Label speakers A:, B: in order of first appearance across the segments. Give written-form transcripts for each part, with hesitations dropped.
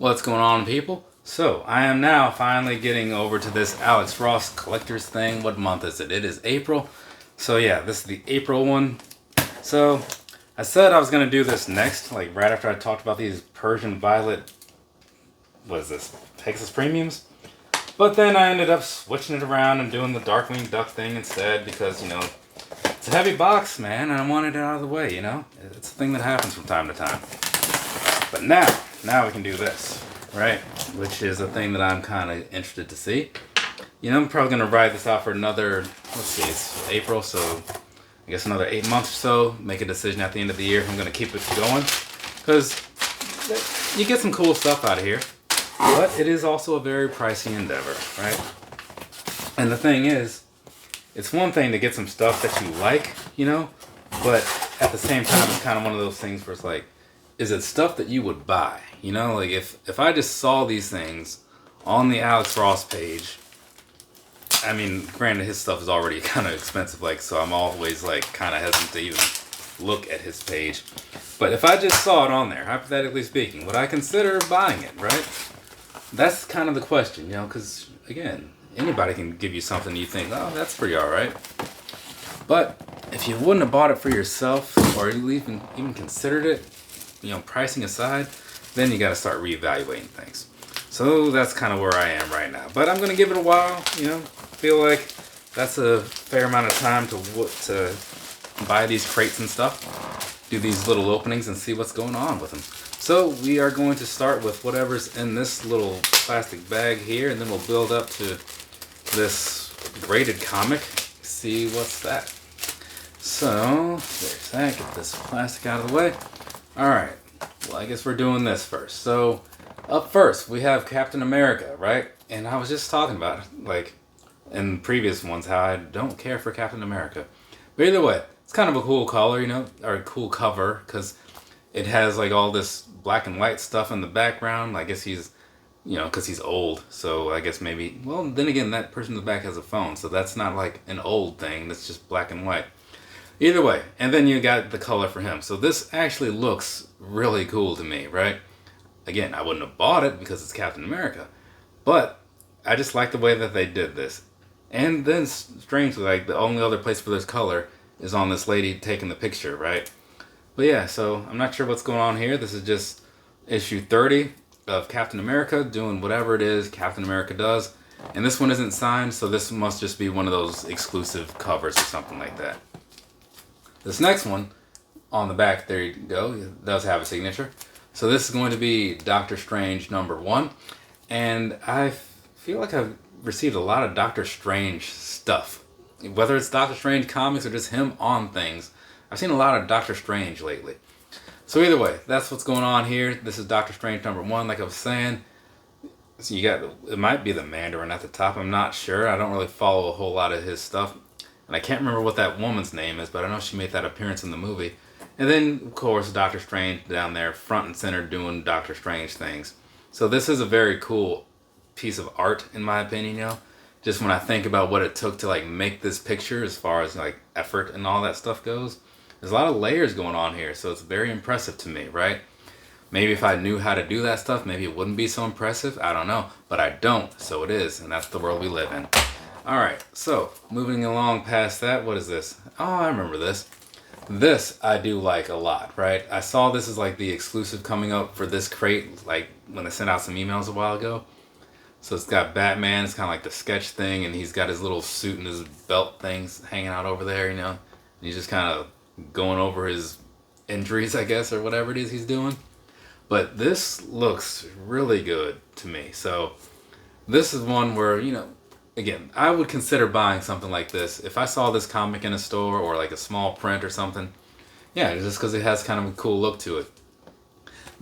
A: What's going on, people? So, I am now finally getting over to this Alex Ross collector's thing. What month is it? It is April. So yeah, this is the April one. So, I said I was going to do this next, like right after I talked about these Persian Violet, what is this, Texas Premiums? But then I ended up switching it around and doing the Darkwing Duck thing instead because, it's a heavy box, man, and I wanted it out of the way, It's a thing that happens from time to time. But now we can do this, right? Which is a thing that I'm kind of interested to see. I'm probably going to ride this out for another, let's see, it's April, so I guess another 8 months or so. Make a decision at the end of the year if I'm going to keep it going. Because you get some cool stuff out of here. But it is also a very pricey endeavor, right? And the thing is, it's one thing to get some stuff that you like, but at the same time, it's kind of one of those things where it's like, is it stuff that you would buy? Like if I just saw these things on the Alex Ross page, I mean, granted his stuff is already kind of expensive, so I'm always kind of hesitant to even look at his page. But if I just saw it on there, hypothetically speaking, would I consider buying it, right? That's kind of the question, because again, anybody can give you something you think, oh, that's pretty alright. But if you wouldn't have bought it for yourself, or you even considered it, pricing aside, then you got to start reevaluating things. So that's kind of where I am right now. But I'm going to give it a while, feel like that's a fair amount of time to buy these crates and stuff, do these little openings and see what's going on with them. So we are going to start with whatever's in this little plastic bag here, and then we'll build up to this graded comic, see what's that. So there's that, get this plastic out of the way. Alright, well I guess we're doing this first. So up first we have Captain America, right? And I was just talking about it, in previous ones, how I don't care for Captain America. But either way, it's kind of a cool color, or a cool cover, because it has all this black and white stuff in the background. I guess he's, because he's old. So I guess maybe, well, then again, that person in the back has a phone. So that's not an old thing. That's just black and white. Either way. And then you got the color for him. So this actually looks really cool to me, right? Again, I wouldn't have bought it because it's Captain America. But I just like the way that they did this. And then, strangely, the only other place for this color is on this lady taking the picture, right? But yeah, so I'm not sure what's going on here. This is just issue 30 of Captain America doing whatever it is Captain America does. And this one isn't signed, so this must just be one of those exclusive covers or something like that. This next one, on the back, there you go, it does have a signature. So this is going to be Doctor Strange #1. And I feel like I've received a lot of Doctor Strange stuff. Whether it's Doctor Strange comics or just him on things. I've seen a lot of Doctor Strange lately. So either way, that's what's going on here. This is Doctor Strange #1, like I was saying. So you got, it might be the Mandarin at the top, I'm not sure. I don't really follow a whole lot of his stuff. And I can't remember what that woman's name is, but I know she made that appearance in the movie. And then, of course, Doctor Strange down there, front and center, doing Doctor Strange things. So this is a very cool piece of art, in my opinion, Just when I think about what it took to, make this picture, as far as, effort and all that stuff goes. There's a lot of layers going on here, so it's very impressive to me, right? Maybe if I knew how to do that stuff, maybe it wouldn't be so impressive. I don't know. But I don't, so it is, and that's the world we live in. Alright, so, moving along past that, what is this? Oh, I remember this. This I do like a lot, right? I saw this as the exclusive coming up for this crate, when they sent out some emails a while ago. So it's got Batman, it's kind of like the sketch thing, and he's got his little suit and his belt things hanging out over there, And he's just kind of going over his injuries, I guess, or whatever it is he's doing. But this looks really good to me. So this is one where, again, I would consider buying something like this. If I saw this comic in a store or a small print or something, yeah, just because it has kind of a cool look to it.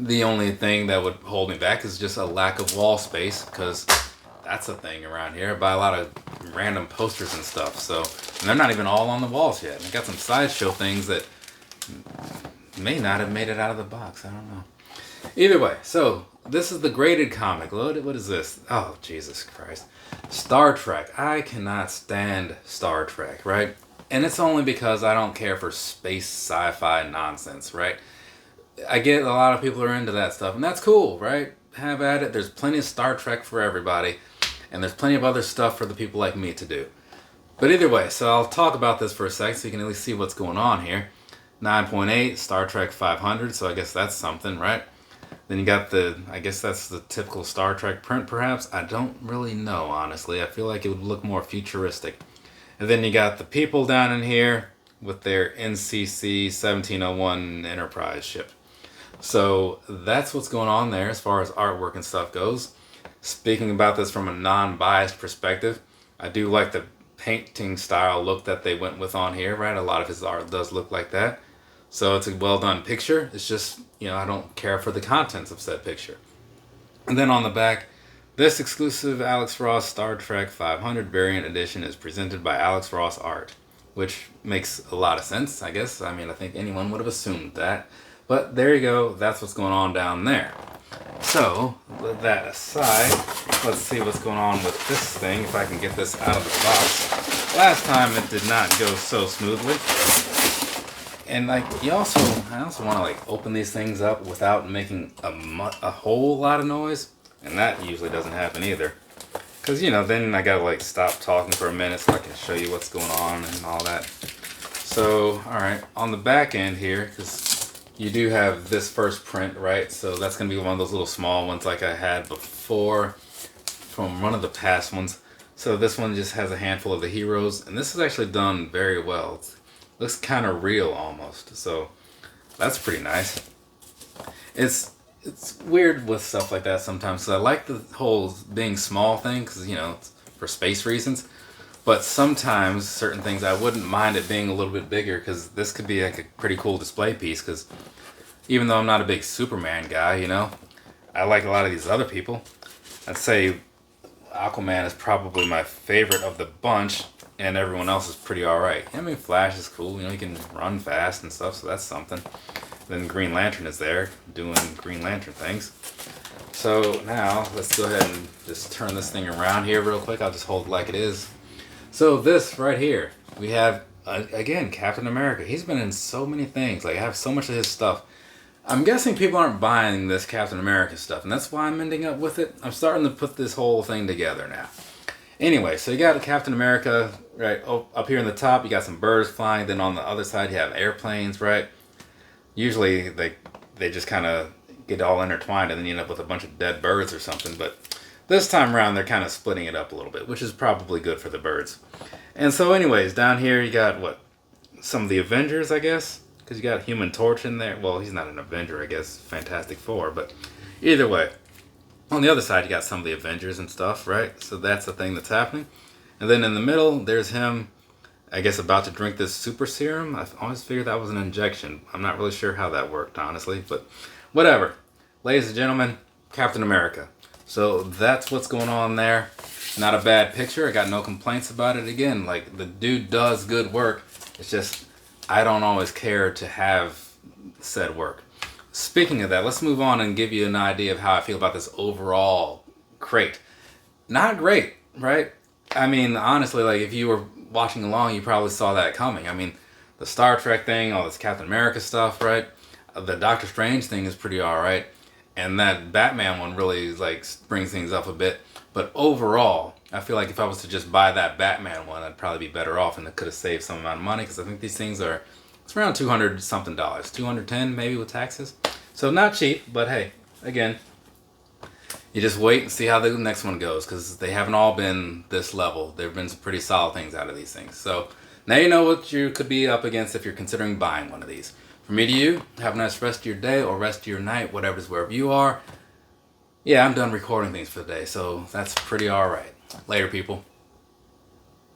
A: The only thing that would hold me back is just a lack of wall space, because that's a thing around here. I buy a lot of random posters and stuff, so, and they're not even all on the walls yet. I got some sideshow things that may not have made it out of the box. I don't know. Either way, so this is the graded comic. What is this? Oh, Jesus Christ. Star Trek. I cannot stand Star Trek, right? And it's only because I don't care for space sci-fi nonsense, right? I get a lot of people are into that stuff, and that's cool, right? have at it. There's plenty of Star Trek for everybody, and there's plenty of other stuff for the people like me to do. But either way, so I'll talk about this for a second so you can at least see what's going on here. 9.8, Star Trek 500, so I guess that's something, right? Then you got I guess that's the typical Star Trek print perhaps. I don't really know, honestly. I feel like it would look more futuristic. And then you got the people down in here with their NCC 1701 Enterprise ship. So that's what's going on there as far as artwork and stuff goes. Speaking about this from a non-biased perspective, I do like the painting style look that they went with on here, right? A lot of his art does look like that. So it's a well done picture. It's just, I don't care for the contents of said picture. And then on the back, this exclusive Alex Ross Star Trek 500 variant edition is presented by Alex Ross Art, which makes a lot of sense, I guess. I mean, I think anyone would have assumed that. But there you go. That's what's going on down there. So, with that aside, let's see what's going on with this thing, if I can get this out of the box. Last time it did not go so smoothly. And I also want to open these things up without making a whole lot of noise. And that usually doesn't happen either. Because, then I gotta stop talking for a minute so I can show you what's going on and all that. So, alright, on the back end here, because you do have this first print, right? So that's going to be one of those little small ones like I had before from one of the past ones. So this one just has a handful of the heroes, and this is actually done very well. It looks kind of real almost, so that's pretty nice. It's weird with stuff like that sometimes. So I like the whole being small thing because, it's for space reasons. But sometimes certain things I wouldn't mind it being a little bit bigger because this could be a pretty cool display piece. Because even though I'm not a big Superman guy, I like a lot of these other people. I'd say Aquaman is probably my favorite of the bunch, and everyone else is pretty alright. I mean, Flash is cool. He can run fast and stuff, so that's something. Then Green Lantern is there doing Green Lantern things. So now let's go ahead and just turn this thing around here real quick. I'll just hold it like it is. So this right here, we have, again, Captain America. He's been in so many things. I have so much of his stuff. I'm guessing people aren't buying this Captain America stuff, and that's why I'm ending up with it. I'm starting to put this whole thing together now. Anyway, so you got Captain America, right, up here in the top, you got some birds flying. Then on the other side, you have airplanes, right? Usually, they just kind of get all intertwined, and then you end up with a bunch of dead birds or something, but this time around, they're kind of splitting it up a little bit, which is probably good for the birds. And so anyways, down here you got, some of the Avengers, I guess? Because you got Human Torch in there. Well, he's not an Avenger, I guess. Fantastic Four, but either way. On the other side, you got some of the Avengers and stuff, right? So that's the thing that's happening. And then in the middle, there's him, I guess, about to drink this super serum. I always figured that was an injection. I'm not really sure how that worked, honestly, but whatever. Ladies and gentlemen, Captain America. So that's what's going on there. Not a bad picture. I got no complaints about it. Again, the dude does good work. It's just, I don't always care to have said work. Speaking of that, let's move on and give you an idea of how I feel about this overall crate. Not great, right? I mean, honestly, if you were watching along, you probably saw that coming. I mean, the Star Trek thing, all this Captain America stuff, right? The Doctor Strange thing is pretty alright. And that Batman one really brings things up a bit. But overall, I feel like if I was to just buy that Batman one, I'd probably be better off, and I could have saved some amount of money because I think these things it's around $200 something, $210 maybe with taxes. So not cheap, but hey, again, you just wait and see how the next one goes because they haven't all been this level. There have been some pretty solid things out of these things. So now you know what you could be up against if you're considering buying one of these. From me to you, have a nice rest of your day or rest of your night, whatever's wherever you are. Yeah, I'm done recording things for the day, so that's pretty alright. Later, people.